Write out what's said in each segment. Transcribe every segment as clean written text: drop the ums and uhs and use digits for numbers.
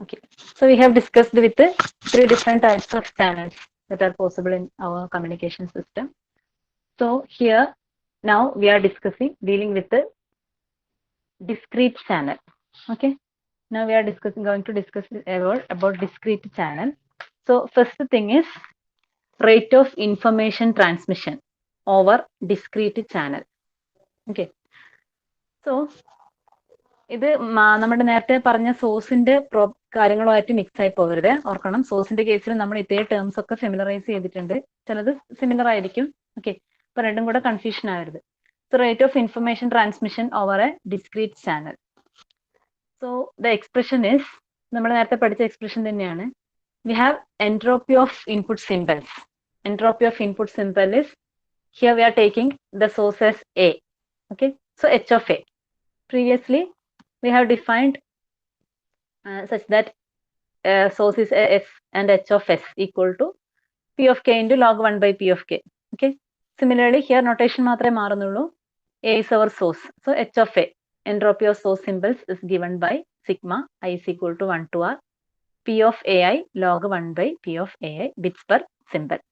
Okay, so we have discussed with three different types of channels that are possible in our communication system. So here now we are dealing with the discrete channel. Okay, now we are going to discuss about discrete channel. So first thing is rate of information transmission over discrete channel. Okay, so ഇത് നമ്മുടെ നേരത്തെ പറഞ്ഞ സോഴ്സിന്റെ കാര്യങ്ങളുമായിട്ട് mix ആയി പോകരുത്. ഓർക്കണം, സോഴ്സിന്റെ കേസിൽ നമ്മൾ ഇതേ ടേംസ് ഒക്കെ ഫെമിലറൈസ് ചെയ്തിട്ടുണ്ട്. ചിലത് സിമിലർ ആയിരിക്കും. ഓക്കെ, അപ്പൊ രണ്ടും കൂടെ കൺഫ്യൂഷൻ ആവരുത്. So rate of information transmission over a discrete channel. So the expression is, നമ്മൾ നേരത്തെ പഠിച്ച എക്സ്പ്രഷൻ തന്നെയാണ്. We have entropy of input symbols. Entropy of input symbol is, here we are taking the source as A. Okay, so H of A. Previously we have defined such that source is f and h of s equal to p of k into log 1 by p of k. Okay, similarly here notation മാത്രമേ മാറുന്നുള്ളൂ. A is our source, so h of a, entropy of source symbols, is given by sigma I is equal to 1 to r p of ai log 1 by p of ai bits per symbol.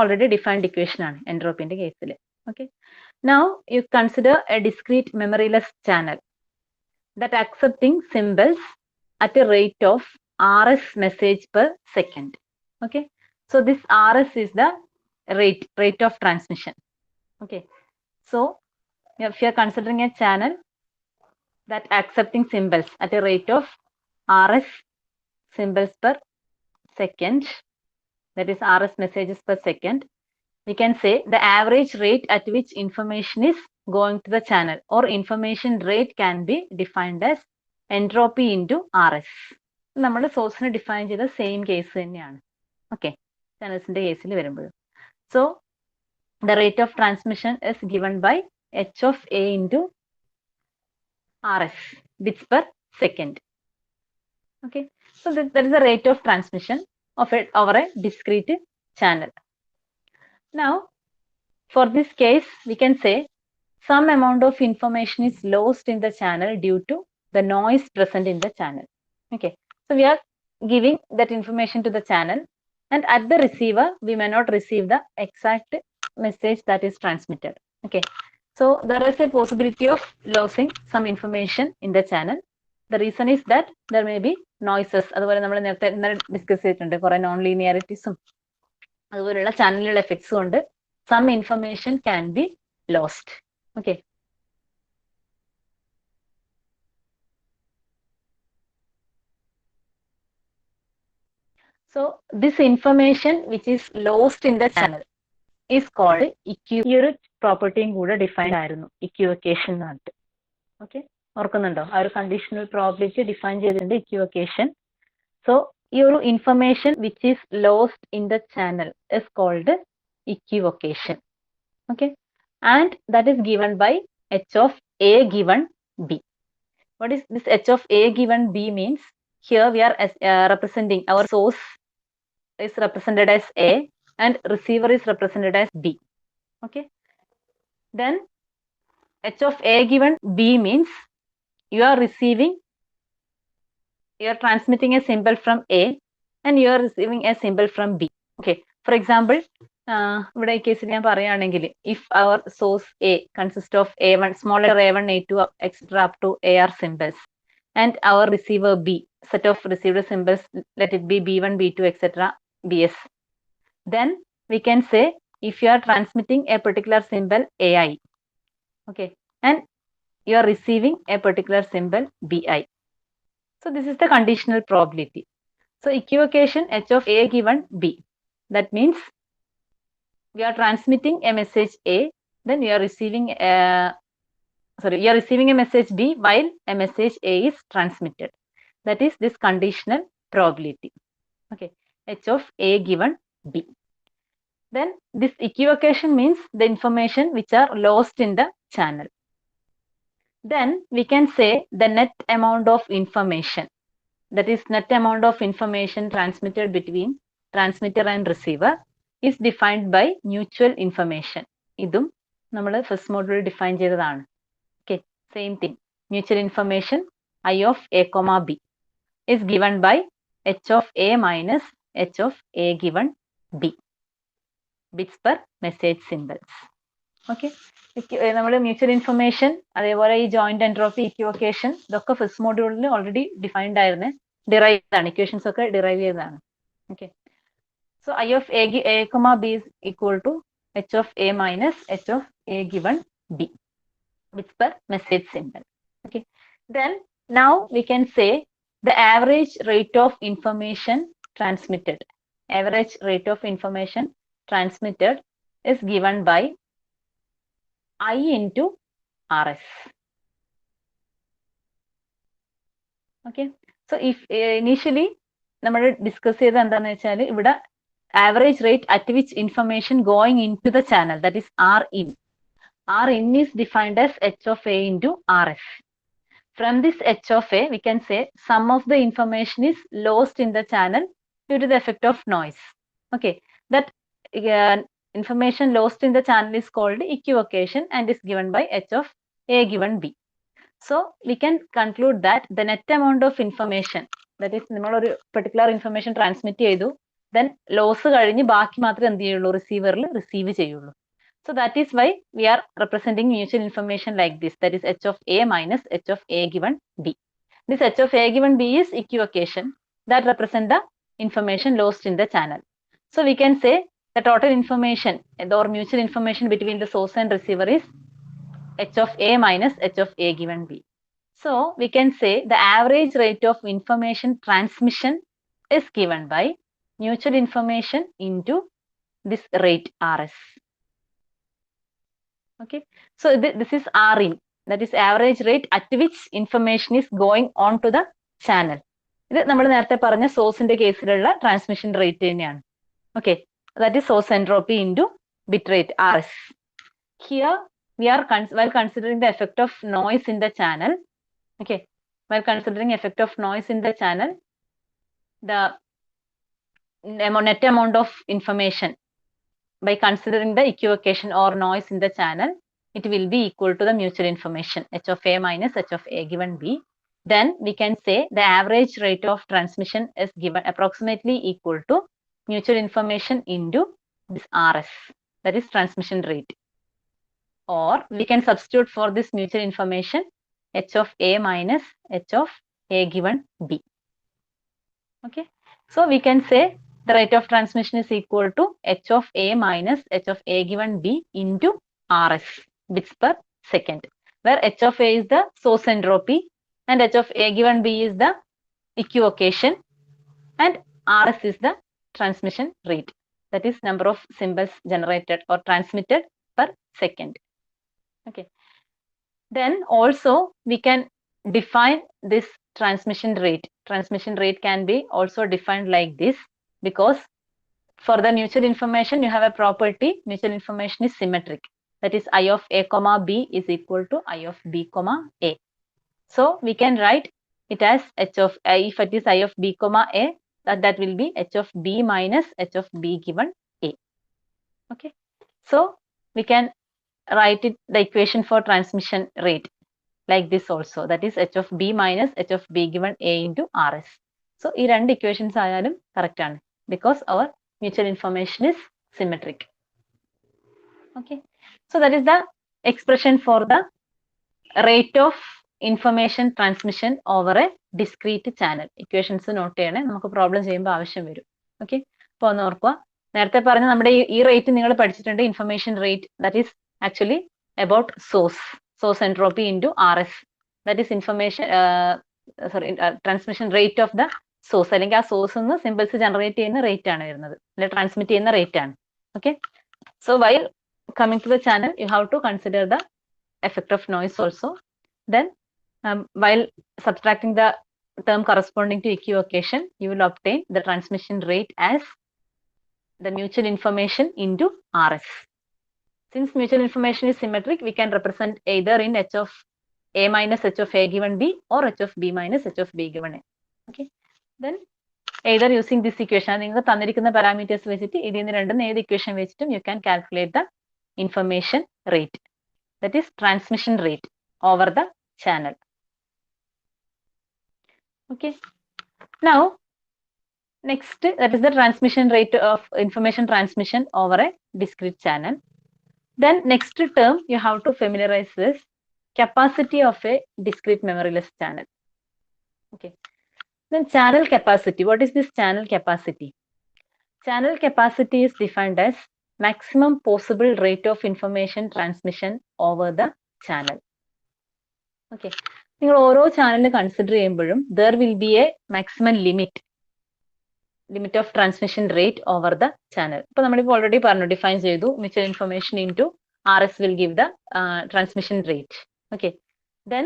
Already defined equation ആണ് entropy ന്റെ കേസിൽ. Okay, now you consider a discrete memoryless channel that accepting symbols at a rate of rs message per second. Okay, so this rs is the rate of transmission. Okay, so if you are considering a channel that accepting symbols at a rate of rs symbols per second, that is rs messages per second, we can say the average rate at which information is going to the channel, or information rate can be defined as entropy into rs. നമ്മൾ സോഴ്സിനെ define ചെയ്ത same case തന്നെയാണ്. Okay, ചാനൽസിന്റെ കേസിൽ വരുമ്പോഴും. So the rate of transmission is given by H of A into R S bits per second. Okay, so that is the rate of transmission of a over a discrete channel. Now, for this case, we can say some amount of information is lost in the channel due to the noise present in the channel. Okay, so we are giving that information to the channel, and at the receiver, we may not receive the exact message that is transmitted. Okay, so there is a possibility of losing some information in the channel. The reason is that there may be noises. അതുപോലെ നമ്മൾ നേരത്തെ discuss ചെയ്തിട്ടുണ്ട്, കുറെ non ലീനിയാരിറ്റീസും അതുപോലെയുള്ള ചാനലുകളുടെ effects കൊണ്ട് some information can be lost. Okay, so this information which is lost in the channel is called ഇക്യു. ഈ ഒരു പ്രോപ്പർട്ടിയും കൂടെ ഡിഫൈൻഡ് ആയിരുന്നു, ഇക്യുവക്കേഷൻ എന്ന് പറഞ്ഞിട്ട്. ഓക്കെ, ഓർക്കുന്നുണ്ടോ? ആ ഒരു കണ്ടീഷണൽ പ്രോബിലിറ്റി ഡിഫൈൻ ചെയ്തിട്ടുണ്ട്, ഇക്യുവക്കേഷൻ. സോ ഈ ഒരു information which is lost in the channel is called equivocation. Okay, and that is given by h of a given b. What is this h of a given b means? Here we are representing our source is represented as a and receiver is represented as b. Okay, then h of a given b means you are transmitting a symbol from a and you are receiving a symbol from b. Okay, for example, ഇവിടെ ഈ കേസിൽ ഞാൻ പറയുകയാണെങ്കിൽ, if our source A consist of a1, smaller a1, a2, etc. up to ar symbols, and our receiver b, set of received symbols, let it be b1, b2, etc. bs, then we can say if you are transmitting a particular symbol ai, okay, and you are receiving a particular symbol bi. So this is the conditional probability. So equivocation h of a given b, that means we are transmitting a message A, then you are receiving a message B while a message A is transmitted. That is this conditional probability. Okay, h of A given B. Then this equivocation means the information which are lost in the channel. Then we can say the net amount of information, that is net amount of information transmitted between transmitter and receiver, is defined by mutual information. ഇതും നമ്മൾ first മോഡ്യൂളിൽ define ചെയ്തതാണ്. Okay, same thing, mutual information I of a comma b. is given by h of a minus h of a given b. Bits per message symbols. Okay, നമ്മൾ mutual information അതേപോലെ ഈ joint entropy ഇക്വിവൊക്കേഷൻ ഇതൊക്കെ first മോഡ്യൂളിൽ already defined ആയിരുന്നു, derive ചെയ്താണ്, equations ഒക്കെ derive ചെയ്തതാണ്. Okay, so I of A comma B is equal to h of a minus h of a given b, bits per message symbol. Okay, then now we can say the average rate of information transmitted. Average rate of information transmitted is given by I into RS. Okay, so if initially നമ്മൾ discuss ചെയ്ത് എന്താണെന്ന് വെച്ചാൽ ഇവിടെ average rate at which information going into the channel, that is R in. R in is defined as h of a into RS. From this h of a, we can say some of the information is lost in the channel due to the effect of noise. Okay, that information lost in the channel is called equivocation and is given by h of a given b. So we can conclude that the net amount of information, that is നമ്മൾ ഒരു particular information transmit ചെയ്തു, then loss കഴിഞ്ഞ് ബാക്കി മാത്രമേ എന്ത് ചെയ്യുള്ളൂ, റിസീവറിൽ receive ചെയ്യുള്ളൂ. So that is why we are representing mutual information like this, that is h of a minus h of a given b. This h of a given b is equivocation that represent the information lost in the channel. So we can say the total information or mutual information between the source and receiver is h of a minus h of a given b. So we can say the average rate of information transmission is given by mutual information into this rate RS. Okay, so this is R in, that is average rate at which information is going on to the channel. ഇത് നമ്മൾ നേരത്തെ പറഞ്ഞ സോഴ്സിന്റെ കേസിലുള്ള transmission rate തന്നെയാണ്. Okay, that is source entropy into bit rate RS. Here we are while considering the effect of noise in the channel. Okay, while considering effect of noise in the channel, the net amount of information by considering the equivocation or noise in the channel, it will be equal to the mutual information h of a minus h of a given b. Then we can say the average rate of transmission is given approximately equal to mutual information into this RS, that is transmission rate. Or we can substitute for this mutual information h of a minus h of a given b. Okay, so we can say the rate of transmission is equal to h of a minus h of a given b into RS, bits per second, where h of a is the source entropy and h of a given b is the equivocation and RS is the transmission rate, that is number of symbols generated or transmitted per second. Okay, then also we can define this transmission rate. Transmission rate can be also defined like this, because for the mutual information you have a property, mutual information is symmetric, that is I of a comma b is equal to I of b comma a. So we can write it as h of a, if it is I of b comma a, that will be h of b minus h of b given a. Okay, so we can write it the equation for transmission rate like this also, that is h of b minus h of b given a into RS. So ഈ രണ്ട് equations ആയാലും correct ആണ്, because our mutual information is symmetric. Okay, so that is the expression for the rate of information transmission over a discrete channel. Equations note ചെയ്യണേ, നമുക്ക് problem ചെയ്യുമ്പോൾ ആവശ്യം വരും. Okay, അപ്പോൾ ഒന്ന് ഓർക്കുക, നേരത്തെ പറഞ്ഞ നമ്മുടെ ഈ റേറ്റ് നിങ്ങൾ പഠിച്ചിട്ടുണ്ട്, information rate, that is actually about source entropy into RS, that is information transmission rate of the source, അല്ലെങ്കിൽ ആ സോഴ്സ് നിന്ന് സിമ്പിൾസ് ജനറേറ്റ് ചെയ്യുന്ന റേറ്റ് ആണ് വരുന്നത്, അല്ലെങ്കിൽ ട്രാൻസ്മിറ്റ് ചെയ്യുന്ന റേറ്റ് ആണ്. Okay, so while coming to the channel you have to consider the effect of noise also. Then while subtracting the term corresponding to equivocation, you will obtain the transmission rate as the mutual information into RS. Since mutual information is symmetric, we can represent either in h of a minus h of a given b or h of b minus h of b given a. Okay, then either using this equation, നിങ്ങൾക്ക് തന്നിരിക്കുന്ന parameters വെച്ചിട്ട് ഇതിൽ നിന്ന് രണ്ടും ഏത് equation വെച്ചിട്ടും you can calculate the information rate, that is transmission rate over the channel. Okay, Now, next, that is the transmission rate of information transmission over a discrete channel. Then next term, you have to familiarize this capacity of a discrete memoryless channel. Okay. Then channel capacity. What is this channel capacity? Channel capacity is defined as maximum possible rate of information transmission over the channel. Okay. നിങ്ങൾ ഓരോ channel consider ചെയ്യുമ്പോഴും there will be a maximum limit of transmission rate over the channel. ഇപ്പോൾ നമ്മളിപ്പോൾ already പറഞ്ഞു define ചെയ്തു mutual information into RS will give the transmission rate. Okay. Then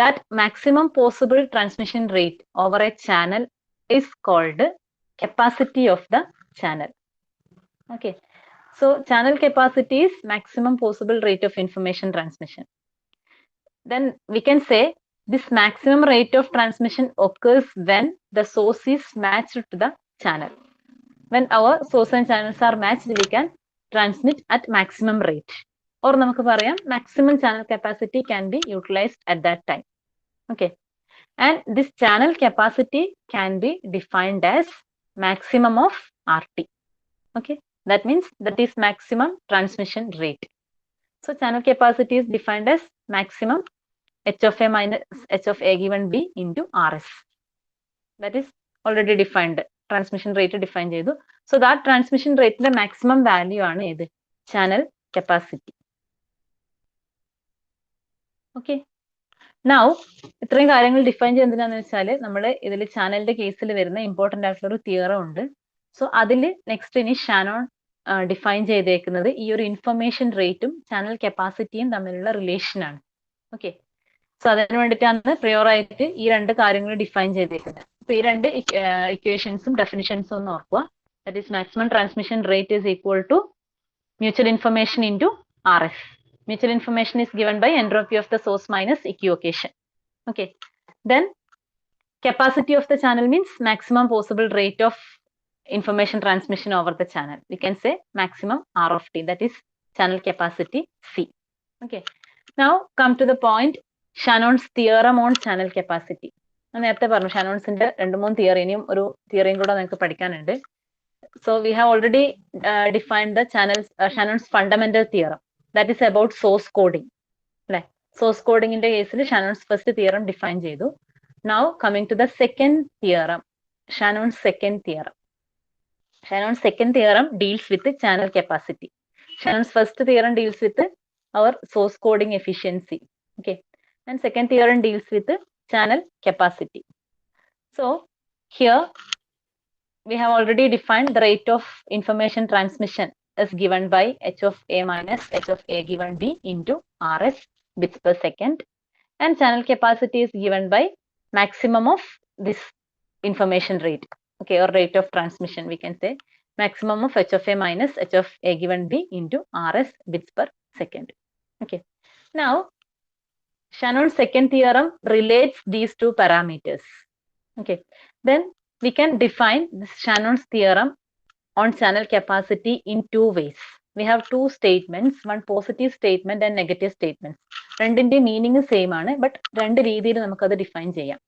that maximum possible transmission rate over a channel is called capacity of the channel. Okay. So channel capacity is maximum possible rate of information transmission. Then we can say this maximum rate of transmission occurs when the source is matched to the channel. When our source and channels are matched, we can transmit at maximum rate. Or നമുക്ക് പറയാം maximum channel capacity can be utilized at that time. Okay. And this channel capacity can be defined as maximum of RT. Okay. That means that is maximum transmission rate. So channel capacity is defined as maximum H of A minus H of A given B into RS. That is already defined. Transmission rate defined ചെയ്തു. So that transmission rate the maximum value ആണ് ഏത്? Channel capacity. Okay. Now, ഇത്രയും കാര്യങ്ങൾ define ചെയ്യുന്നതെന്ന് വെച്ചാൽ നമ്മൾ ഇതിൽ ചാനലിന്റെ കേസിൽ വരുന്ന ഇമ്പോർട്ടന്റ് ആയിട്ടുള്ള ഒരു തിയറം ഉണ്ട്. സോ അതിൽ നെക്സ്റ്റ് ഇനി ഷാനോൺ ഡിഫൈൻ ചെയ്തേക്കുന്നത് ഈ ഒരു ഇൻഫർമേഷൻ റേറ്റും ചാനൽ കപ്പാസിറ്റിയും തമ്മിലുള്ള റിലേഷൻ ആണ്. ഓക്കെ. സോ അതിന് വേണ്ടിയിട്ടാണ് പ്രിയോറായിട്ട് ഈ രണ്ട് കാര്യങ്ങൾ ഡിഫൈൻ ചെയ്തേക്കുന്നത്. അപ്പൊ ഈ രണ്ട് ഇക്വേഷൻസും ഡെഫിനിഷൻസും ഒന്ന് ഓർക്കുക. That is maximum transmission rate is equal to mutual information into RS. Mutual information is given by entropy of the source minus equivocation. Okay. Then capacity of the channel means maximum possible rate of information transmission over the channel. We can say maximum R of T, that is channel capacity C. Okay. Now come to the point Shannon's theorem on channel capacity. നേരത്തെ പറഞ്ഞു ഷാനോൺസിന്റെ 2-3 തിയറിയും ഒരു തിയറിയും കൂടെ നിങ്ങൾക്ക് പഠിക്കാനുണ്ട്. So we have already defined the Shannon's fundamental theorem. That is about source coding. Source coding in the case, Shannon's first theorem defined ചെയ്തു. Now coming to the second theorem, Shannon's second theorem. Shannon's second theorem deals with the channel capacity. Shannon's first theorem deals with our source coding efficiency. Okay. And second theorem deals with the channel capacity. So here we have already defined the rate of information transmission is given by H of A minus H of A given B into RS bits per second, and channel capacity is given by maximum of this information rate. Okay, or rate of transmission, we can say maximum of H of A minus H of A given B into RS bits per second. Okay. Now Shannon's second theorem relates these two parameters. Okay. Then we can define this Shannon's theorem on channel capacity in two ways. We have two statements, one positive statement and negative statements. രണ്ടിന്റെ meaning same ആണ്, but രണ്ട് രീതിയിൽ നമുക്കത് define ചെയ്യാം.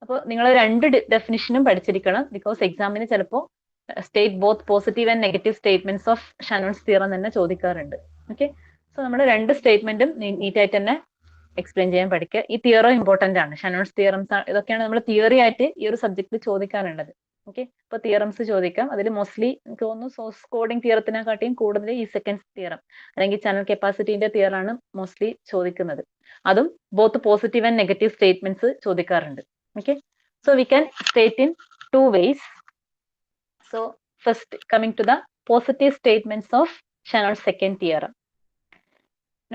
അപ്പോൾ നിങ്ങൾ രണ്ട് ഡെഫിനിഷനും പഠിച്ചിരിക്കണം. ബിക്കോസ് എക്സാമിന് ചിലപ്പോൾ state both positive and negative statements of Shannon's theorem തന്നെ ചോദിക്കാറുണ്ട്. ഓക്കെ. സോ നമ്മൾ രണ്ട് സ്റ്റേറ്റ്മെന്റും നീറ്റായിട്ട് തന്നെ എക്സ്പ്ലെയിൻ ചെയ്യാൻ പഠിക്കുക. ഈ തിയറം ഇമ്പോർട്ടന്റ് ആണ്. ഷാനോൺസ് തിയറംസ് ഇതൊക്കെയാണ് നമ്മൾ തിയറി ആയിട്ട് ഈ ഒരു സബ്ജക്റ്റിൽ ചോദിക്കാറുള്ളത്. ഓക്കെ. ഇപ്പൊ തിയറംസ് ചോദിക്കാം. അതിൽ മോസ്റ്റ്ലി എനിക്ക് തോന്നുന്നു സോഴ്സ് കോഡിംഗ് തിയറത്തിനെക്കാട്ടിയും കൂടുതൽ ഈ സെക്കൻഡ് തിയറം അല്ലെങ്കിൽ ചാനൽ കപ്പാസിറ്റിന്റെ തിയറാണ് മോസ്റ്റ്ലി ചോദിക്കുന്നത്. അതും both positive and negative statements ചോദിക്കാറുണ്ട്. Okay. So we can state in two ways. So first coming to the positive statements of Shannon's second theorem.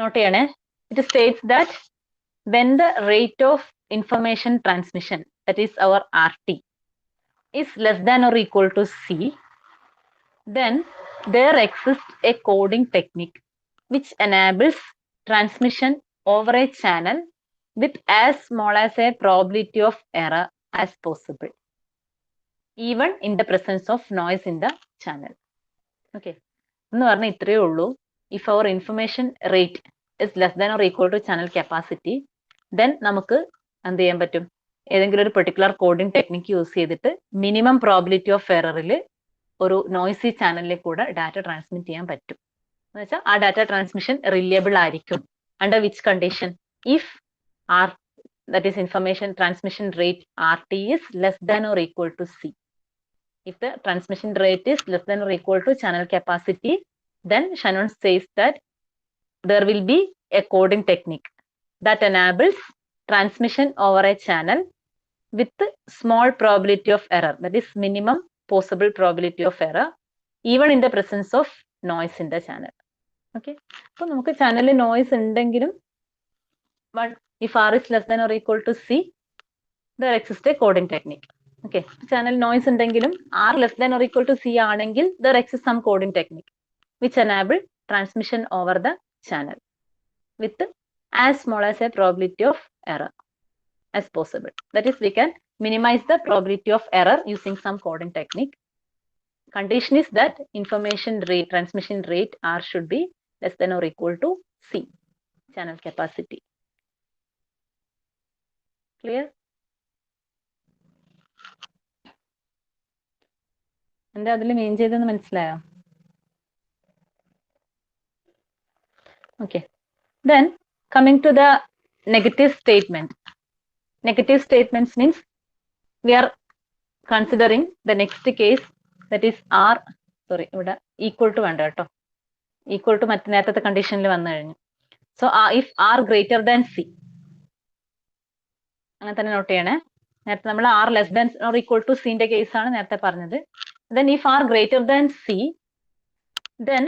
Note ചെയ്യണേ. It states that when the rate of information transmission, that is our RT, is less than or equal to C, then there exists a coding technique which enables transmission over a channel with as small as a probability of error as possible, even in the presence of noise in the channel. Okay. എന്ന് പറഞ്ഞാൽ ഇത്രയേ ഉള്ളൂ. If our information rate is less than or equal to channel capacity, then നമുക്ക് എന്ത് ചെയ്യാൻ പറ്റും? ഏതെങ്കിലും ഒരു പെർട്ടിക്കുലർ കോഡിംഗ് ടെക്നിക്ക് യൂസ് ചെയ്തിട്ട് മിനിമം പ്രോബിലിറ്റി ഓഫ് എററിൽ ഒരു നോയ്സി ചാനലിൽ കൂടെ ഡാറ്റ ട്രാൻസ്മിറ്റ് ചെയ്യാൻ പറ്റും എന്ന് വെച്ചാൽ ആ ഡാറ്റ ട്രാൻസ്മിഷൻ റിലയബിൾ ആയിരിക്കും under which condition if R that is information transmission rate RT is less than or equal to C. If the transmission rate is less than or equal to channel capacity, then Shannon says that there will be a coding technique that enables transmission over a channel with small probability of error, that is minimum possible probability of error, even in the presence of noise in the channel. Okay, so നമുക്ക് ചാനലിൽ noise ഉണ്ടെങ്കിലും but if R is less than or equal to C, there exists a coding technique. Okay, channel noise ഉണ്ടെങ്കിലും R less than or equal to C ആണെങ്കിൽ there exists some coding technique which enable transmission over the channel with as small as a probability of error as possible. That is, we can minimize the probability of error using some coding technique. Condition is that information rate, transmission rate R should be less than or equal to C, channel capacity. Clear? എന്താ അതിൽ main ചെയ്തെന്ന് മനസ്സിലായോ? Okay. Then coming to the negative statement. Negative statements means we are considering the next case, that is R, sorry, ഇവിടെ equal to വേണ്ട കേട്ടോ, equal to മറ്റു നേരത്തെ കണ്ടീഷനിൽ വന്നു കഴിഞ്ഞു. So if R greater than C, അങ്ങനെ തന്നെ നോട്ട് ചെയ്യണേ. നേരത്തെ നമ്മൾ R less than or equal to C ന്റെ കേസാണ് നേരത്തെ പറഞ്ഞത്. Then if R greater than C, then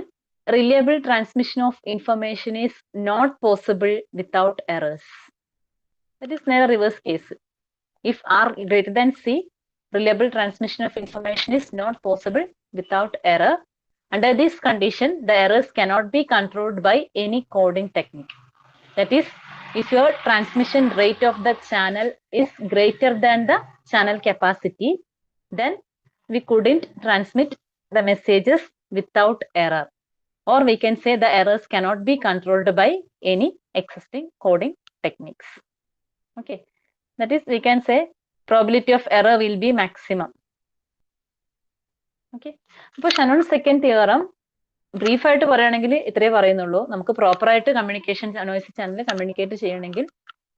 reliable transmission of information is not possible without errors. That is near reverse case. If R greater than C, reliable transmission of information is not possible without error. Under this condition, the errors cannot be controlled by any coding technique. That is, if your transmission rate of the channel is greater than the channel capacity, then we couldn't transmit the messages without error. Or we can say the errors cannot be controlled by any existing coding techniques. Okay, that is, we can say probability of error will be maximum. Okay, അപ്പോൾ Shannon second theorem brief ആയിട്ട് പറയുകയാണെങ്കിൽ ഇത്രേ പറയുന്നുള്ളൂ. നമുക്ക് proper ആയിട്ട് communication noisy channel communicate ചെയ്യണമെങ്കിൽ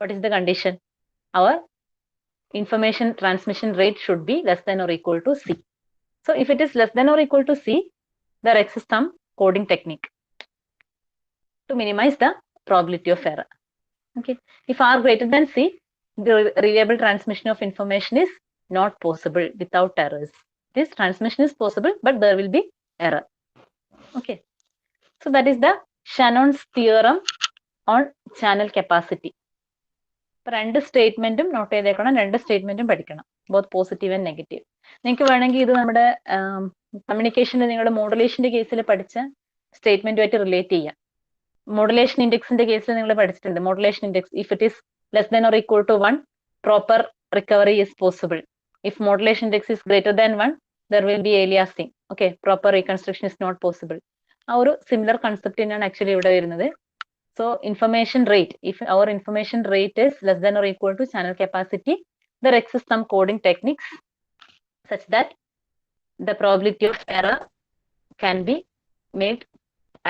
what is the condition? Our information transmission rate should be less than or equal to C. So if it is less than or equal to C, there exists some coding technique to minimize the probability of error. Okay, if R greater than C, the reliable transmission of information is not possible without errors. This transmission is possible, but there will be error. Okay, so that is the Shannon's theorem on channel capacity. രണ്ട് സ്റ്റേറ്റ്മെന്റും not ചെയ്തേക്കണം, രണ്ട് സ്റ്റേറ്റ്മെന്റും പഠിക്കണം, both positive and negative. നിങ്ങൾക്ക് വേണമെങ്കിൽ ഇത് നമ്മുടെ കമ്മ്യൂണിക്കേഷന്റെ നിങ്ങളുടെ മോഡുലേഷന്റെ കേസിൽ പഠിച്ച സ്റ്റേറ്റ്മെന്റുമായിട്ട് റിലേറ്റ് ചെയ്യാം. മോഡുലേഷൻ ഇൻഡെക്സിന്റെ കേസിൽ നിങ്ങൾ പഠിച്ചിട്ടുണ്ട്. Modulation index, if it is less than or equal to 1, proper recovery is possible. If modulation index is greater than 1, there will be aliasing. Okay, proper reconstruction is not possible. ആ ഒരു similar concept തന്നെയാണ് actually ഇവിടെ വരുന്നത്. So information rate, if our information rate is less than or equal to channel capacity, there exists some coding techniques such that the probability of error can be made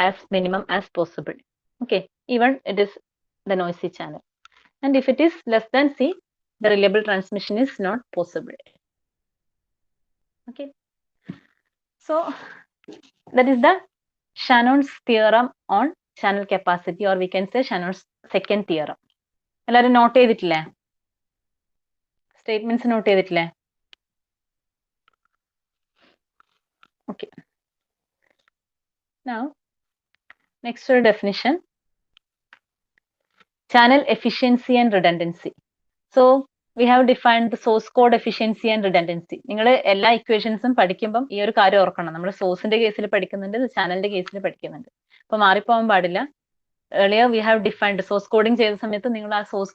as minimum as possible. Okay, even it is the noisy channel. And if it is less than C, the reliable transmission is not possible. Okay, so that is the Shannon's theorem on channel capacity, or we can say Shannon's second theorem. എല്ലാവരും note ചെയ്തിട്ടില്ലേ? Statements note ചെയ്തിട്ടില്ലേ? Okay. Now, next definition. Channel efficiency and redundancy. So, we have defined the source code efficiency and redundancy. നിങ്ങൾ എല്ലാ ഇക്വേഷൻസും പഠിക്കുമ്പം ഈ ഒരു കാര്യം ഓർക്കണം. നമ്മൾ സോഴ്സിന്റെ കേസിൽ പഠിക്കുന്നുണ്ട്, ചാനലിന്റെ കേസിൽ പഠിക്കുന്നുണ്ട്. അപ്പൊ മാറിപ്പോകാൻ പാടില്ല. Earlier we have defined source coding ചെയ്ത സമയത്ത് നിങ്ങൾ ആ source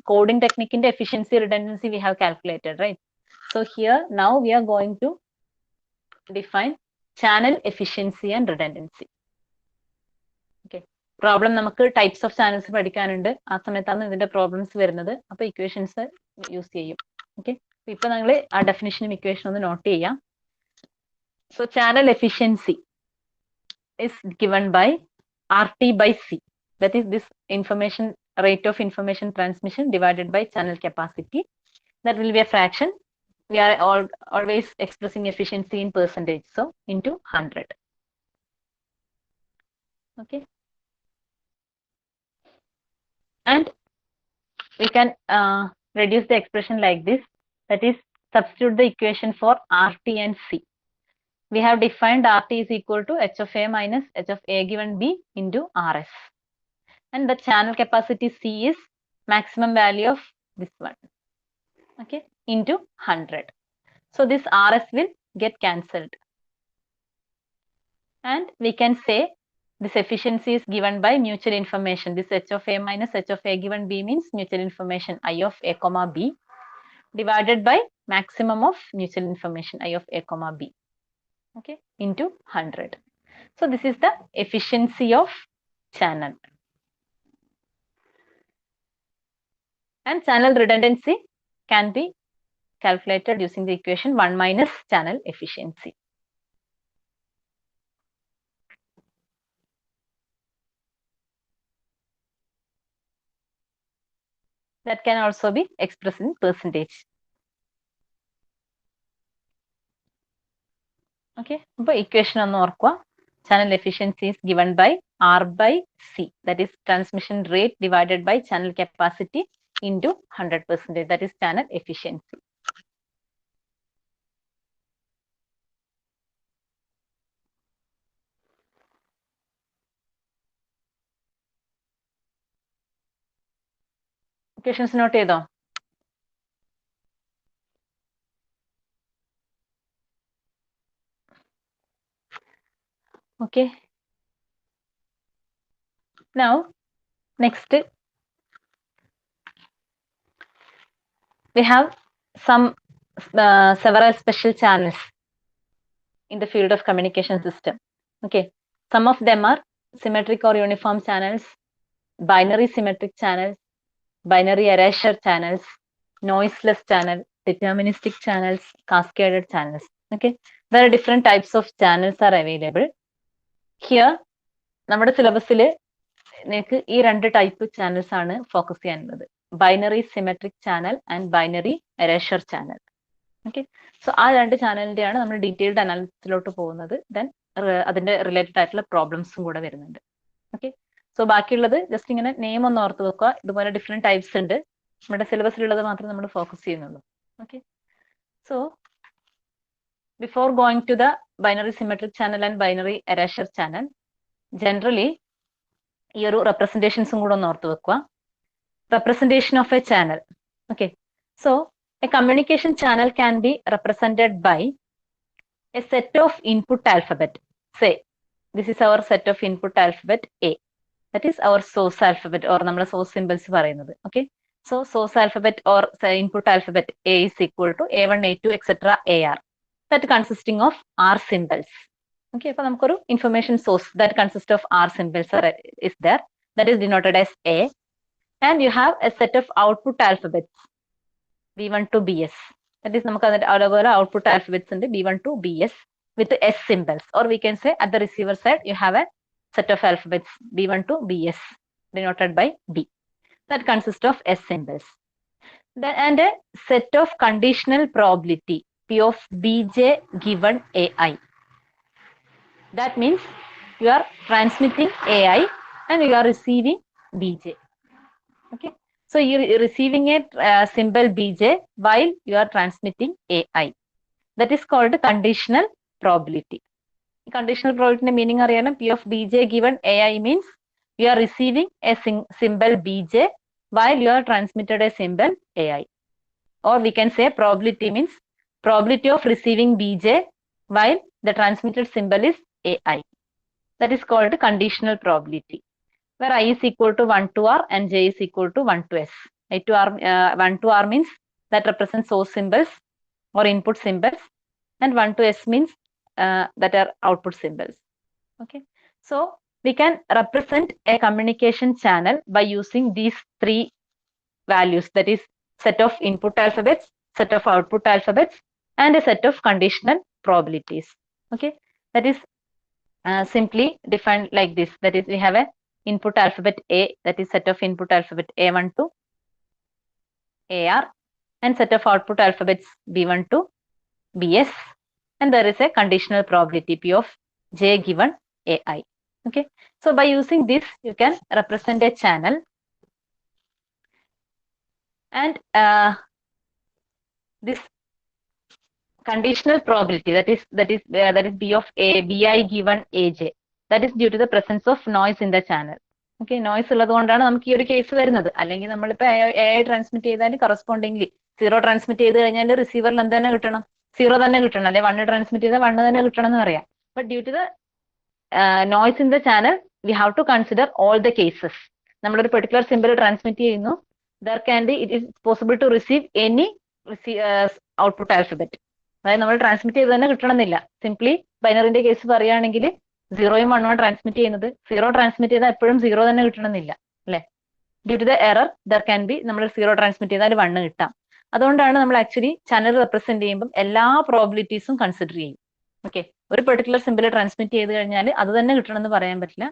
coding ടെക്നിക്കിന്റെ efficiency redundancy we have calculated, right? So here now we are going to define channel efficiency and redundancy. Okay, problem നമുക്ക് ടൈപ്സ് ഓഫ് ചാനൽസ് പഠിക്കാനുണ്ട്. ആ സമയത്താണ് ഇതിന്റെ problems വരുന്നത്. അപ്പൊ ഇക്വേഷൻസ് യൂസ് ചെയ്യും. ഓക്കെ, ഇപ്പൊ നിങ്ങൾ ആ ഡെഫിനിഷനും ഇക്വേഷൻ ഒന്ന് നോട്ട് ചെയ്യാം. So channel efficiency is given by RT by C. That is this information rate of information transmission divided by channel capacity. That will be a fraction. We are always expressing efficiency in percentage. So into 100. Okay. And we can reduce the expression like this. That is, substitute the equation for RT and C. We have defined RT is equal to H of A minus H of A given B into RS. And the channel capacity C is maximum value of this one. Okay, into 100. So this RS will get cancelled. And we can say this efficiency is given by mutual information. This H of A minus H of A given B means mutual information I of A comma B divided by maximum of mutual information I of A comma B. Okay, into 100. So this is the efficiency of channel. And channel redundancy can be calculated using the equation 1 minus channel efficiency. That can also be expressed in percentage. Okay, so equation on orqua, channel efficiency is given by R by C, that is transmission rate divided by channel capacity into 100%, that is channel efficiency. Equations note chedo. Okay. Now, next, we have some several special channels in the field of communication system. Okay, some of them are symmetric or uniform channels, binary symmetric channels, binary erasure channels, noiseless channel, deterministic channels, cascaded channels. Okay, there are different types of channels are available. Here, നമ്മുടെ സിലബസിൽ നിങ്ങൾക്ക് ഈ രണ്ട് type channels ആണ് focus ചെയ്യാനുള്ളത്, binary symmetric channel and binary erasure channel. Okay, so ആ രണ്ട് ചാനലിന്റെയാണ് നമ്മൾ ഡീറ്റെയിൽഡ് അനാലിസിസിലോട്ട് പോകുന്നത്. ദെൻ അതിന്റെ റിലേറ്റഡ് ആയിട്ടുള്ള പ്രോബ്ലംസും കൂടെ വരുന്നുണ്ട്. ഓക്കെ, സോ ബാക്കിയുള്ളത് ജസ്റ്റ് ഇങ്ങനെ നെയിം ഒന്ന് ഓർത്ത് വെക്കുക. ഇതുപോലെ ഡിഫറെന്റ് ടൈപ്സ് ഉണ്ട്, നമ്മുടെ സിലബസിലുള്ളത് മാത്രമേ നമ്മൾ ഫോക്കസ് ചെയ്യുന്നുള്ളൂ. Okay, so before going to the binary symmetric channel and binary erasure channel, generally ഈ ഒരു റെപ്രസെന്റേഷൻസും കൂടെ ഒന്ന് ഓർത്ത് വെക്കുക. Representation of a channel. Okay, so a communication channel can be represented by a set of input alphabet. Say this is our set of input alphabet A, that is our source alphabet or നമ്മൾ source symbols പറയുന്നത്. Okay, so source alphabet or input alphabet A is equal to A1 A2 etc. AR, that consisting of R symbols. Okay, അപ്പോൾ നമുക്കൊരു information source that consists of R symbols is there, that is denoted as A. And you have a set of output alphabets B1 to BS, that is നമുക്ക് അതിന്റെ അതുപോലെ output alphabets ഉണ്ട് B1 to BS with S symbols, or we can say at the receiver side you have a set of alphabets B1 to BS denoted by B, that consists of S symbols. Then and a set of conditional probability P of Bj given AI. That means you are transmitting AI and you are receiving Bj. Okay, so you are receiving a symbol Bj while you are transmitting AI. That is called conditional probability. Conditional probability meaning അറിയണം. P of Bj given AI means you are receiving a symbol Bj while you are transmitted a symbol AI. Or we can say probability means probability of receiving Bj while the transmitted symbol is AI. That is called conditional probability, where I is equal to 1 to R and J is equal to 1 to S. 1 to R means that represents source symbols or input symbols, and 1 to S means that are output symbols. Okay, so we can represent a communication channel by using these three values, that is set of input alphabets, set of output alphabets, and a set of conditional probabilities. Okay, that is simply defined like this. That is, we have a input alphabet A, that is set of input alphabet A1 to AR, and set of output alphabets B1 to BS, and there is a conditional probability P of J given AI. Okay, so by using this, you can represent a channel, and this conditional probability, that is B of A, BI given AJ, that is due to the presence of noise in the channel. Okay, noise ഉള്ളത് കൊണ്ടാണ് നമുക്ക് ഈ ഒരു case വരുന്നത്. അല്ലെങ്കിൽ നമ്മളിപ്പോ AI transmit ചെയ്താൽ correspondingly 0 transmit ചെയ്ത് കഴിഞ്ഞാൽ റിസീവറിൽ എന്ത് തന്നെ കിട്ടണം? 0 തന്നെ കിട്ടണം, അല്ലെ 1 ട്രാൻസ്മിറ്റ് ചെയ്താൽ 1 തന്നെ കിട്ടണം എന്ന് പറയാം. But due to the noise in the channel we have to consider all the cases. നമ്മളൊരു പെർട്ടിക്കുലർ സിമ്പിൾ ട്രാൻസ്മിറ്റ് ചെയ്യുന്നു, there can be it is possible to receive any output alphabet. അതായത് നമ്മൾ ട്രാൻസ്മിറ്റ് ചെയ്ത് തന്നെ കിട്ടണമെന്നില്ല. സിംപ്ലി ബൈനറിന്റെ കേസ് പറയുകയാണെങ്കിൽ 0യും 1ഉം transmit ചെയ്യുന്നത്, 0 transmit ചെയ്താൽ എപ്പോഴും 0 തന്നെ കിട്ടണമെന്നില്ല, അല്ലെ? Due to the error there can be, നമ്മൾ 0 ട്രാൻസ്മിറ്റ് ചെയ്താൽ 1 കിട്ടാം. അതുകൊണ്ടാണ് നമ്മൾ ആക്ച്വലി ചാനൽ റെപ്രസെന്റ് ചെയ്യുമ്പോൾ എല്ലാ പ്രോബിലിറ്റീസും കൺസിഡർ ചെയ്യും. ഓക്കെ, ഒരു പെർട്ടിക്കുലർ സിമ്പിൾ ട്രാൻസ്മിറ്റ് ചെയ്ത് കഴിഞ്ഞാൽ അത് തന്നെ കിട്ടണമെന്ന് പറയാൻ പറ്റില്ല.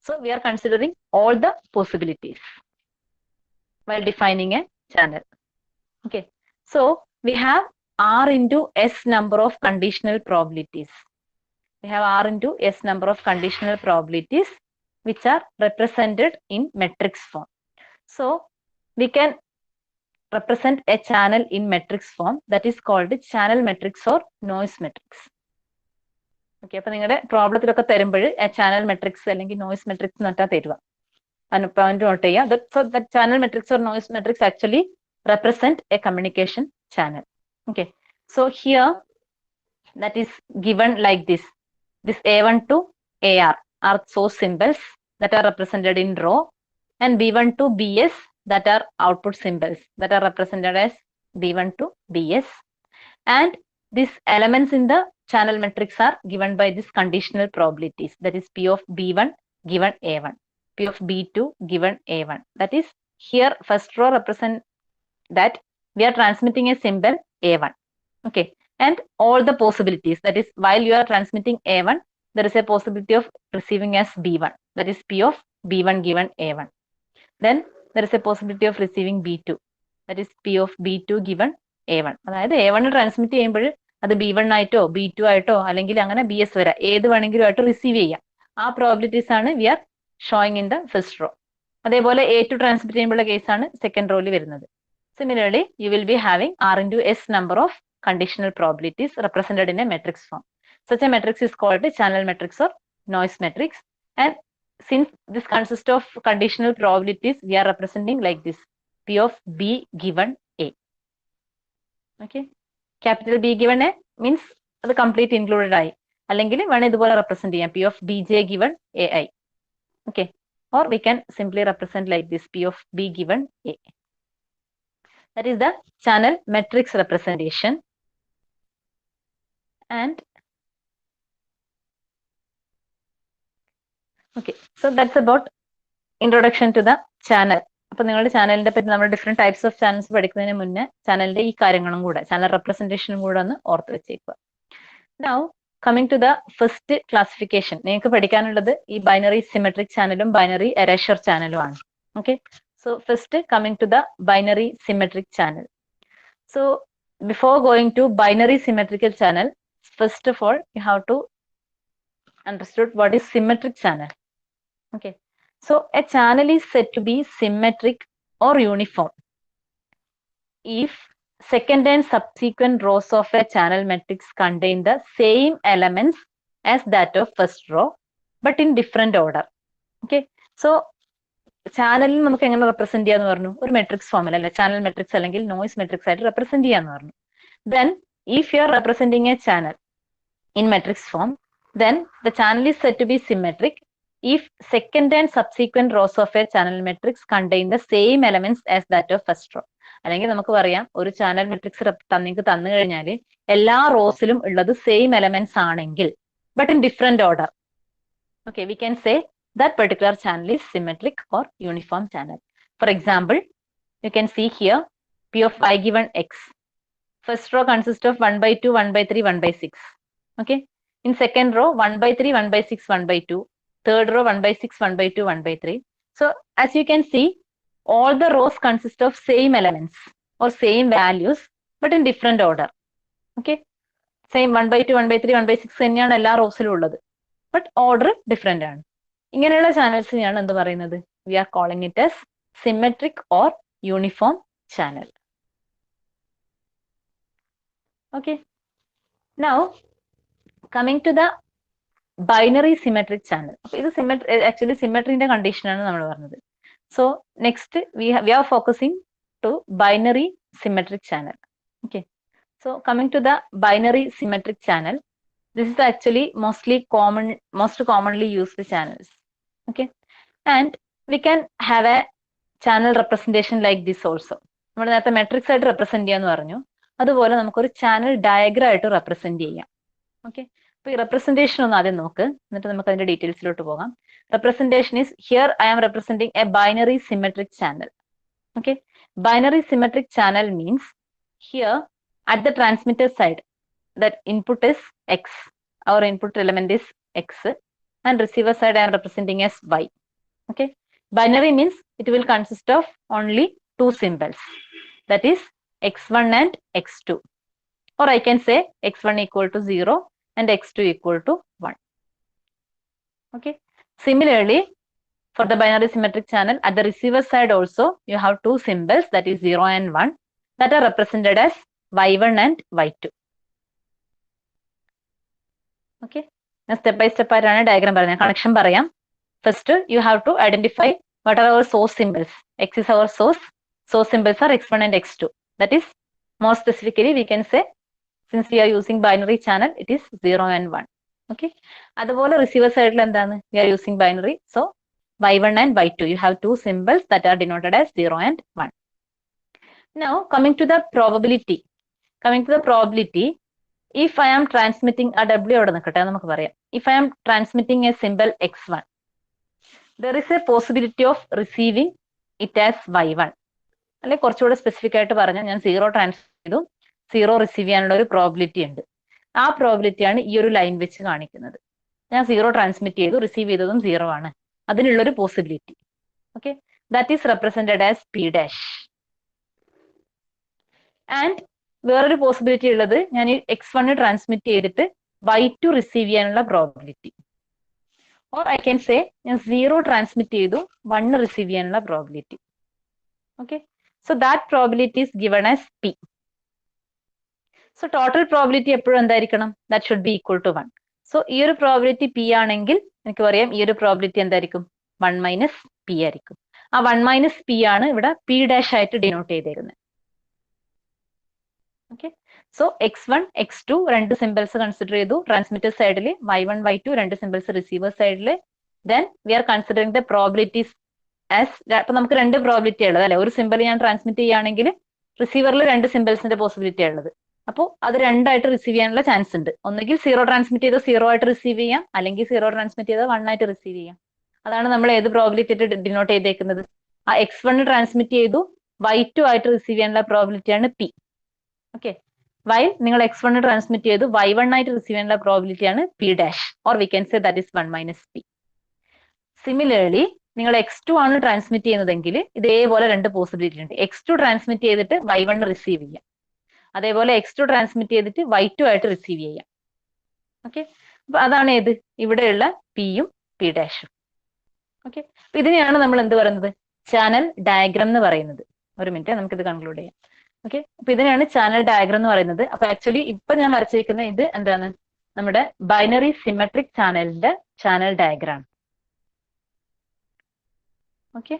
So we R considering all the possibilities while defining a channel. Okay, so we have R into S number of conditional probabilities. We have R into S number of conditional probabilities which are represented in matrix form. So we can represent a channel in matrix form, that is called channel matrix or noise matrix. Okay, അപ്പൊ നിങ്ങളുടെ പ്രോബ്ലത്തിലൊക്കെ തരുമ്പോൾ channel matrix അല്ലെങ്കിൽ noise matrix എന്നിട്ടാ തരുക. Point not ചെയ്യുക. So the channel matrix or noise matrix actually represent a communication channel. Okay, so here that is given like this. This A1 to AR are source symbols that are represented in row, and B1 to BS that are output symbols that are represented as B1 to BS. And these elements in the channel matrix are given by these conditional probabilities, that is P of B1 given A1, P of B2 given A1. That is, here first row represent that we are transmitting a symbol A1. Okay, and all the possibilities, that is while you are transmitting A1, there is a possibility of receiving as B1, that is P of B1 given A1. Then there is a possibility of receiving B2, that is P of B2 given A1. അതായത് A1 transmit ചെയ്യുമ്പോൾ അത് B1 ആയിട്ടോ B2 ആയിട്ടോ അല്ലെങ്കിൽ അങ്ങനെ BS വരെ ഏത് വേണമെങ്കിലും ആയിട്ട് റിസീവ് ചെയ്യാം. ആ പ്രോബിലിറ്റീസ് ആണ് we are showing in the first row. അതേപോലെ A2 ട്രാൻസ്മിറ്റ് ചെയ്യുമ്പോഴുള്ള കേസാണ് സെക്കൻഡ് റോയിൽ വരുന്നത്. Similarly, you will be having R into S number of conditional probabilities represented in a matrix form. Such a matrix is called a channel matrix or noise matrix. And since this consists of conditional probabilities, we are representing like this: P of B given A. Okay, capital B given A means the complete included I. അല്ലെങ്കിൽ വേണം ഇതുപോലെ represent ചെയ്യാം, P of BJ given AI. Okay, or we can simply represent like this: P of B given A. That is the channel matrix representation. And okay, so that's about introduction to the channel. അപ്പൊ നിങ്ങളുടെ ചാനലിനെ പറ്റി നമ്മൾ different types of channels പഠിക്കുന്നതിന് മുന്നേ ചാനലിന്റെ ഈ കാര്യങ്ങളും കൂടെ, ചാനൽ റെപ്രസെന്റേഷനും കൂടെ ഒന്ന് ഓർത്ത് വെച്ചേക്കുക. Now coming to the first classification, നിങ്ങൾക്ക് പഠിക്കാനുള്ളത് ഈ ബൈനറി സിമെട്രിക് ചാനലും ബൈനറി എറേഷർ ചാനലും ആണ്. Okay, so first coming to the binary symmetric channel. So before going to binary symmetrical channel, first of all you have to understood what is symmetric channel. Okay, so a channel is said to be symmetric or uniform if second and subsequent rows of a channel matrix contain the same elements as that of first row but in different order. Okay, so ചാനലിൽ നമുക്ക് എങ്ങനെ represent ചെയ്യാന്ന് പറഞ്ഞു? ഒരു matrix ഫോമിൽ, അല്ലെ channel matrix അല്ലെങ്കിൽ noise matrix ആയിട്ട് റെപ്രസെന്റ് ചെയ്യാന്ന് പറഞ്ഞു. Then if you are representing a channel in matrix form, then the channel is said to be symmetric if second and subsequent rows of a channel matrix contain the same elements as that of first row. അല്ലെങ്കിൽ നമുക്ക് പറയാം, ഒരു channel matrix നിങ്ങൾക്ക് തന്നു കഴിഞ്ഞാൽ എല്ലാ റോസിലും ഉള്ളത് same elements ആണെങ്കിൽ but in different order. Okay, we can say that particular channel is symmetric or uniform channel. For example, you can see here P of I given X. First row consists of 1 by 2, 1 by 3, 1 by 6. Okay. In second row, 1 by 3, 1 by 6, 1 by 2. Third row, 1 by 6, 1 by 2, 1 by 3. So as you can see, all the rows consist of same elements or same values, but in different order. Okay. Same 1 by 2, 1 by 3, 1 by 6 തന്നെയാണ് എല്ലാ റോസിലും ഉള്ളത്. But order different ആണ്. ഇങ്ങനെയുള്ള ചാനൽസിനെയാണ് എന്ത് പറയുന്നത്? We are calling it as symmetric or uniform channel. Okay. Now, coming to the binary symmetric channel. This is actually symmetry in the condition. So, next we are focusing to binary symmetric channel. Okay. So, coming to the binary symmetric channel, this is actually most commonly used channels. Okay. And we can have a channel representation like this also. We have a matrix side represent അതുപോലെ നമുക്കൊരു channel diagram ആയിട്ട് represent ചെയ്യാം. Okay. അപ്പൊ ഈ representation ഒന്ന് ആദ്യം നോക്ക്, എന്നിട്ട് നമുക്ക് അതിന്റെ ഡീറ്റെയിൽസിലോട്ട് പോകാം. Representation is here I am representing a binary symmetric channel. Okay. Binary symmetric channel means here at the transmitter side that input is X, our input element is x, and receiver side I am representing as y. Okay. Binary means it will consist of only two symbols, that is x1 and x2, or I can say x1 equal to 0 and x2 equal to 1. Okay. Similarly, for the binary symmetric channel, at the receiver side also you have two symbols, that is 0 and 1, that are represented as y1 and y2. Okay. Now step by step ആയിട്ടാണ് diagram പറയുന്നത്. Connection പറയാം. First, you have to identify what are our source symbols. X is our source. Source symbols are x1 and x2. That is, more specifically, we can say, since we are using binary channel, it is 0 and 1. Okay. അതുപോലെ receiver side എന്താണ്? We are using binary. So, y1 and y2. You have two symbols that are denoted as 0 and 1. Now, coming to the probability. If I am transmitting a W അവിടെ നിൽക്കട്ടെ, നമുക്ക് പറയാം. If I am transmitting a symbol x1, there is a possibility of receiving it as y1. അല്ലെ, കുറച്ചുകൂടെ specific ആയിട്ട് പറഞ്ഞാൽ ഞാൻ 0 transfer ചെയ്തു, 0 റിസീവ് ചെയ്യാനുള്ള ഒരു പ്രോബിലിറ്റി ഉണ്ട്. ആ പ്രോബിലിറ്റിയാണ് ഈ ഒരു ലൈൻ വെച്ച് കാണിക്കുന്നത്. ഞാൻ 0 ട്രാൻസ്മിറ്റ് ചെയ്തു, റിസീവ് ചെയ്തതും 0 ആണ്. അതിനുള്ളൊരു possibility. Okay. That is represented as P dash. And വേറൊരു പോസിബിലിറ്റി ഉള്ളത്, ഞാൻ ഈ x1 ട്രാൻസ്മിറ്റ് ചെയ്തിട്ട് y2 റിസീവ് ചെയ്യാനുള്ള probability. Or I can say ഞാൻ 0 ട്രാൻസ്മിറ്റ് ചെയ്തു, 1 റിസീവ് ചെയ്യാനുള്ള probability. Okay. So that probability is given as P. So total probability എപ്പോഴും എന്തായിരിക്കണം? That should be equal to 1. So ഈ ഒരു പ്രോബിലിറ്റി P ആണെങ്കിൽ എനിക്ക് പറയാം ഈ ഒരു പ്രോബിലിറ്റി എന്തായിരിക്കും? 1 മൈനസ് P ആയിരിക്കും. ആ 1 മൈനസ് P ആണ് ഇവിടെ P ഡാഷ് ആയിട്ട് ഡിനോട്ട് ചെയ്തേക്കുന്നത്. ഓക്കെ. സോ x1, x2 രണ്ട് സിമ്പിൾസ് കൺസിഡർ ചെയ്തു. ട്രാൻസ്മിറ്റർ സൈഡിൽ y1, y2 രണ്ട് സിമ്പിൾസ് റിസീവർ സൈഡിൽ. Then we are considering the probabilities as, അപ്പൊ നമുക്ക് രണ്ട് പ്രോബിലിറ്റി ഉള്ളത് അല്ലെ. ഒരു സിമ്പിൾ ഞാൻ ട്രാൻസ്മിറ്റ് ചെയ്യുകയാണെങ്കിൽ റിസീവറിൽ രണ്ട് സിമ്പിൾസിന്റെ പോസിബിലിറ്റി ഉള്ളത്. അപ്പോൾ അത് രണ്ടായിട്ട് റിസീവ് ചെയ്യാനുള്ള ചാൻസ് ഉണ്ട്. ഒന്നുകിൽ 0 ട്രാൻസ്മിറ്റ് ചെയ്ത് 0 ആയിട്ട് റിസീവ് ചെയ്യാം, അല്ലെങ്കിൽ 0 ട്രാൻസ്മിറ്റ് ചെയ്ത് 1 ആയിട്ട് റിസീവ് ചെയ്യാം. അതാണ് നമ്മൾ ഏത് പ്രോബിലിറ്റി ആയിട്ട് ഡിനോട്ട് ചെയ്തേക്കുന്നത്. ആ x1 ട്രാൻസ്മിറ്റ് ചെയ്തു y2 ആയിട്ട് റിസീവ് ചെയ്യാനുള്ള പ്രോബിലിറ്റിയാണ് P. ഓക്കെ. വൈൽ നിങ്ങൾ x1 ട്രാൻസ്മിറ്റ് ചെയ്തു y1 ആയിട്ട് റിസീവ് ചെയ്യാനുള്ള പ്രോബിലിറ്റിയാണ് P dash, or we can say that is 1 minus P. Similarly നിങ്ങൾ x2 ആണ് ട്രാൻസ്മിറ്റ് ചെയ്യുന്നതെങ്കിൽ ഇതേപോലെ രണ്ട് പോസിബിലിറ്റി ഉണ്ട്. x2 ട്രാൻസ്മിറ്റ് ചെയ്തിട്ട് y1 റിസീവ് ചെയ്യാം, അതേപോലെ x2 ട്രാൻസ്മിറ്റ് ചെയ്തിട്ട് y2 ആയിട്ട് റിസീവ് ചെയ്യാം. ഓക്കെ. അപ്പൊ അതാണ് ഏത് ഇവിടെയുള്ള പിയും പി ഡാഷും. ഓക്കെ. അപ്പൊ ഇതിനെയാണ് നമ്മൾ എന്ത് പറയുന്നത്? ചാനൽ ഡയഗ്രം എന്ന് പറയുന്നത്. ഒരു മിനിറ്റ്, നമുക്കിത് കൺക്ലൂഡ് ചെയ്യാം. ഓക്കെ. അപ്പൊ ഇതിനെയാണ് ചാനൽ ഡയഗ്രം എന്ന് പറയുന്നത്. അപ്പൊ ആക്ച്വലി ഇപ്പൊ ഞാൻ വരച്ചിരിക്കുന്ന ഇത് എന്താണ്? നമ്മുടെ ബൈനറി സിമെട്രിക് ചാനലിന്റെ ചാനൽ ഡയഗ്രാം. ഓക്കെ.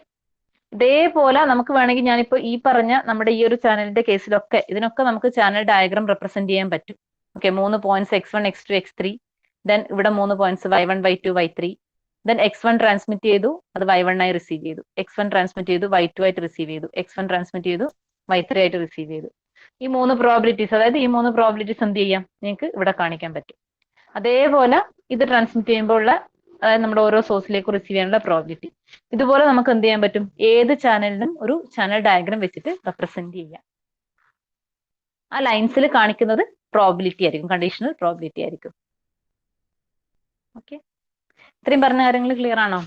ഇതേപോലെ നമുക്ക് വേണമെങ്കിൽ ഞാനിപ്പോ ഈ പറഞ്ഞ നമ്മുടെ ഈ ഒരു ചാനലിന്റെ കേസിലൊക്കെ ഇതിനൊക്കെ നമുക്ക് ചാനൽ ഡയഗ്രാം റെപ്രസെന്റ് ചെയ്യാൻ പറ്റും. Okay. 3 points x1, x2, x3. Then ഇവിടെ 3 points y1, y2, y3. Then x1 transmit ചെയ്തു, അത് y1 ആയി റിസീവ് ചെയ്തു. x1 ട്രാൻസ്മിറ്റ് ചെയ്തു, y2 ആയിട്ട് റിസീവ് ചെയ്തു. x1 ട്രാൻസ്മിറ്റ് ചെയ്തു, y3 ആയിട്ട് റിസീവ് ചെയ്തു. ഈ 3 പ്രോബിലിറ്റീസ്, അതായത് ഈ 3 പ്രോബിലിറ്റീസ് എന്ത് ചെയ്യാം? നിങ്ങൾക്ക് ഇവിടെ കാണിക്കാൻ പറ്റും. അതേപോലെ ഇത് ട്രാൻസ്മിറ്റ് ചെയ്യുമ്പോൾ ഉള്ള അതായത് നമ്മുടെ ഓരോ സോഴ്സിലേക്ക് റിസീവ് ചെയ്യാനുള്ള പ്രോബിലിറ്റി. ഇതുപോലെ നമുക്ക് എന്ത് ചെയ്യാൻ പറ്റും, ഏത് ചാനലിനും ഒരു ചാനൽ ഡയഗ്രാം വെച്ചിട്ട് റെപ്രസെന്റ് ചെയ്യാം. ആ ലൈൻസിൽ കാണിക്കുന്നത് പ്രോബിലിറ്റി ആയിരിക്കും, കണ്ടീഷണൽ പ്രോബിലിറ്റി ആയിരിക്കും. ഓക്കെ, ഇത്രയും പറഞ്ഞ കാര്യങ്ങൾ ക്ലിയർ ആണോ?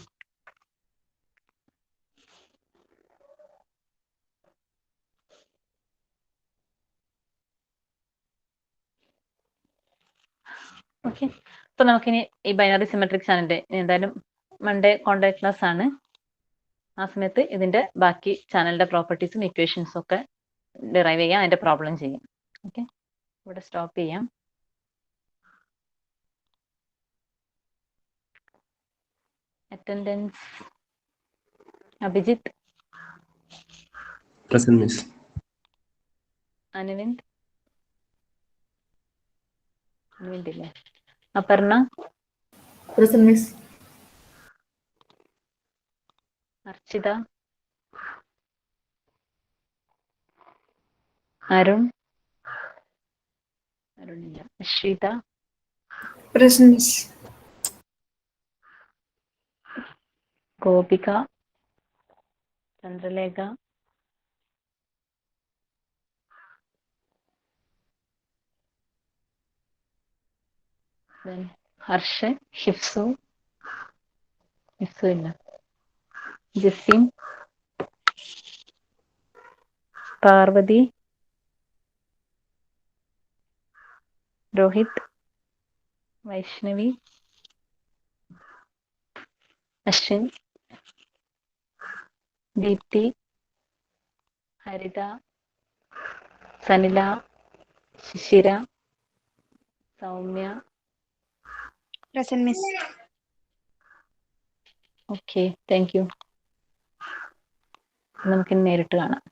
ഓക്കെ, അപ്പൊ നമുക്കിനി ഈ ബൈനറി സിമെട്രിക് ചാനലിന്റെ എന്തായാലും മൺഡേ കോണ്ടാക്ട് ക്ലാസ് ആണ്. ആ സമയത്ത് ഇതിന്റെ ബാക്കി ചാനലിന്റെ പ്രോപ്പർട്ടീസും ഇക്വേഷൻസും ഒക്കെ ഡിറൈവ് ചെയ്യാം, അതിന്റെ പ്രോബ്ലം ചെയ്യാം. ഓക്കെ, ഇവിടെ സ്റ്റോപ്പ് ചെയ്യാം. Attendance Abhijith, Present, Miss. Anuvind, അനുവിന്ദില്ലേ, അപർണ, Present, Miss. അർച്ചിത, അരുൺ, അരുണില്ല, അശ്രിത, Present, Miss. ഗോപിക, ചന്ദ്രലേഖ, ഹർഷൻ, ഹിഫ്സു, ഹിഫ്സു ഇല്ല, Jaseem, Parvathi, Rohith, Vaishnavi, Ashwin, Deepthi, Haritha, Sanila, Shishira, Soumya. Present, Miss. Okay, thank you. നമുക്ക് നേരിട്ട് കാണാം.